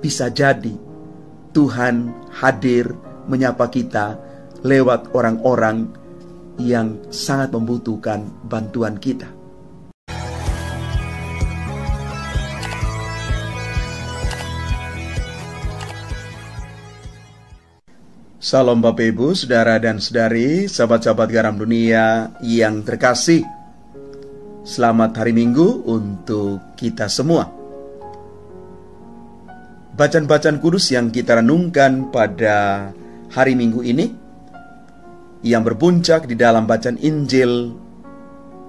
bisa jadi Tuhan hadir menyapa kita lewat orang-orang yang sangat membutuhkan bantuan kita. Salam Bapak Ibu, Saudara dan Saudari, sahabat-sahabat garam dunia yang terkasih. Selamat hari Minggu untuk kita semua. Bacaan-bacaan kudus yang kita renungkan pada hari Minggu ini, yang berpuncak di dalam bacaan Injil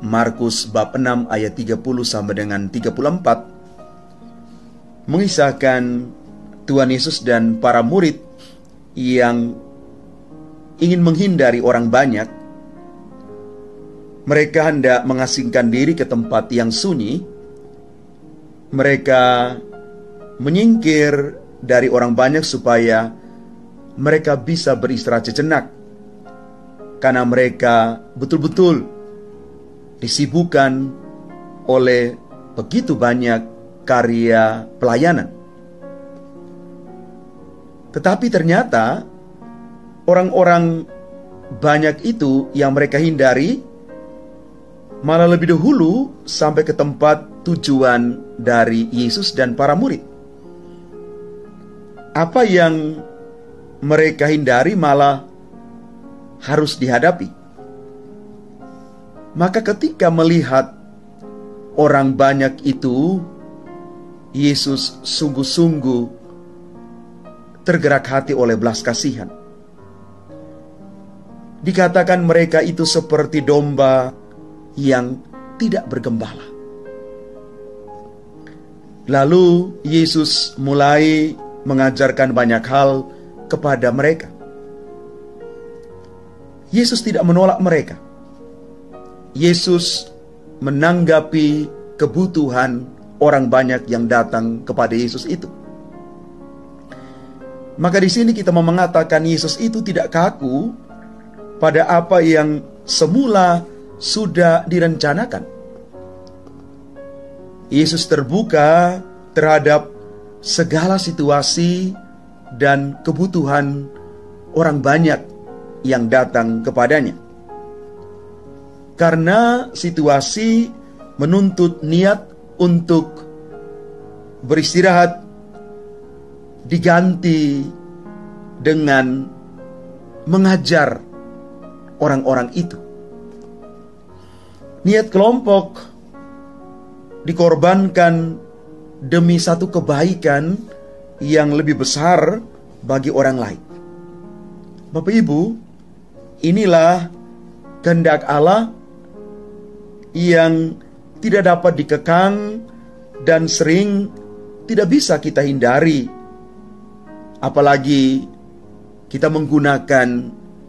Markus bab 6 ayat 30 sampai dengan 34, mengisahkan Tuhan Yesus dan para murid yang ingin menghindari orang banyak. Mereka hendak mengasingkan diri ke tempat yang sunyi. Mereka menyingkir dari orang banyak supaya mereka bisa beristirahat sejenak, karena mereka betul-betul disibukkan oleh begitu banyak karya pelayanan. Tetapi ternyata orang-orang banyak itu yang mereka hindari malah lebih dahulu sampai ke tempat tujuan dari Yesus dan para murid. Apa yang mereka hindari malah harus dihadapi. Maka ketika melihat orang banyak itu, Yesus sungguh-sungguh tergerak hati oleh belas kasihan. Dikatakan mereka itu seperti domba yang tidak bergembala. Lalu Yesus mulai mengajarkan banyak hal kepada mereka. Yesus tidak menolak mereka. Yesus menanggapi kebutuhan orang banyak yang datang kepada Yesus itu. Maka di sini kita mau mengatakan Yesus itu tidak kaku pada apa yang semula sudah direncanakan. Yesus terbuka terhadap segala situasi dan kebutuhan orang banyak yang datang kepadanya. Karena situasi menuntut niat untuk beristirahat diganti dengan mengajar orang-orang itu. Niat kelompok dikorbankan demi satu kebaikan yang lebih besar bagi orang lain. Bapak Ibu, inilah kehendak Allah yang tidak dapat dikekang dan sering tidak bisa kita hindari, apalagi kita menggunakan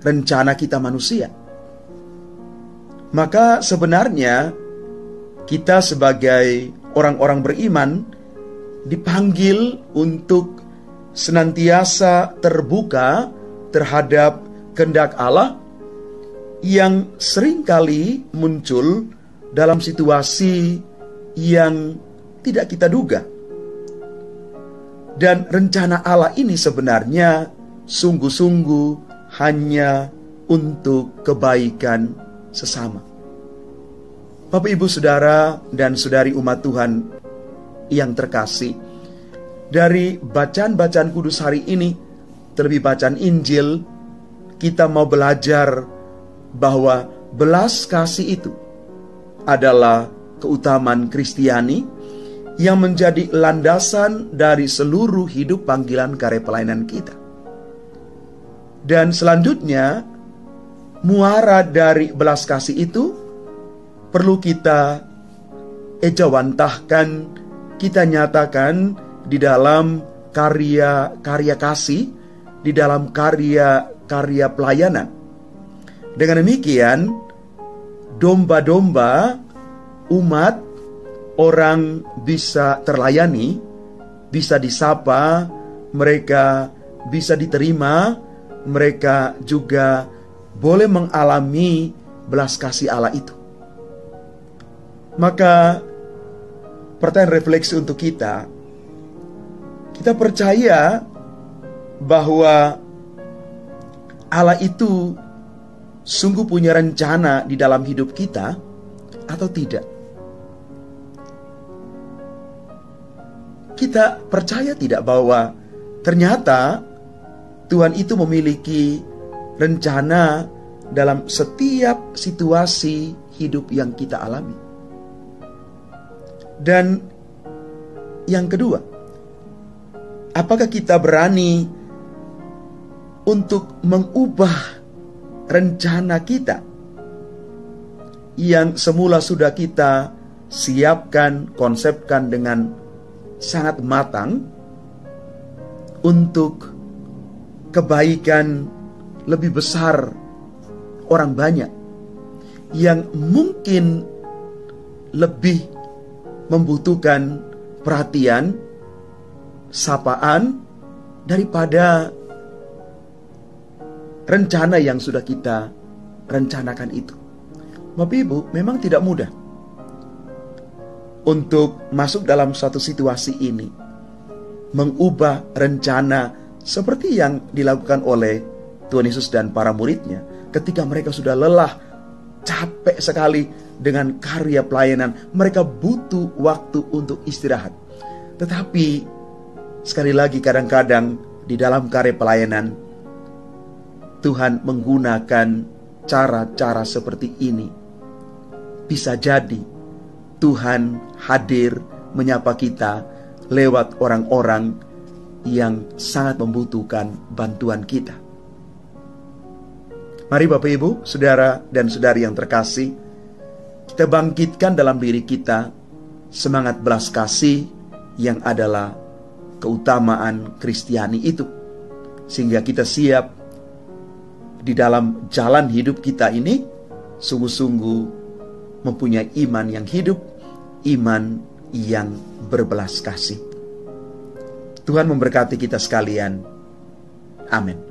rencana kita manusia. Maka sebenarnya kita sebagai orang-orang beriman dipanggil untuk senantiasa terbuka terhadap kehendak Allah yang seringkali muncul dalam situasi yang tidak kita duga. Dan rencana Allah ini sebenarnya sungguh-sungguh hanya untuk kebaikan sesama. Bapak, Ibu, Saudara dan Saudari umat Tuhan yang terkasih, dari bacaan-bacaan kudus hari ini, terlebih bacaan Injil, kita mau belajar bahwa belas kasih itu adalah keutamaan Kristiani yang menjadi landasan dari seluruh hidup panggilan karya pelayanan kita. Dan selanjutnya, muara dari belas kasih itu perlu kita ejawantahkan, kita nyatakan di dalam karya-karya kasih, di dalam karya-karya pelayanan. Dengan demikian, domba-domba umat orang bisa terlayani, bisa disapa, mereka bisa diterima, mereka juga boleh mengalami belas kasih Allah itu. Maka pertanyaan refleksi untuk kita Kita percaya bahwa Allah itu sungguh punya rencana di dalam hidup kita atau tidak? Kita percaya tidak bahwa ternyata Tuhan itu memiliki rencana dalam setiap situasi hidup yang kita alami? Dan yang kedua, apakah kita berani untuk mengubah rencana kita yang semula sudah kita siapkan, konsepkan dengan sangat matang untuk kebaikan lebih besar orang banyak yang mungkin lebih membutuhkan perhatian, sapaan daripada rencana yang sudah kita rencanakan itu. Bapak Ibu, memang tidak mudah untuk masuk dalam suatu situasi ini, mengubah rencana seperti yang dilakukan oleh Tuhan Yesus dan para muridnya ketika mereka sudah lelah, capek sekali dengan karya pelayanan. Mereka butuh waktu untuk istirahat. Tetapi sekali lagi, kadang-kadang di dalam karya pelayanan Tuhan menggunakan cara-cara seperti ini. Bisa jadi Tuhan hadir menyapa kita lewat orang-orang yang sangat membutuhkan bantuan kita. Mari Bapak Ibu, saudara dan saudari yang terkasih, kita bangkitkan dalam diri kita semangat belas kasih yang adalah keutamaan Kristiani itu, sehingga kita siap di dalam jalan hidup kita ini sungguh-sungguh mempunyai iman yang hidup, iman yang berbelas kasih. Tuhan memberkati kita sekalian. Amin.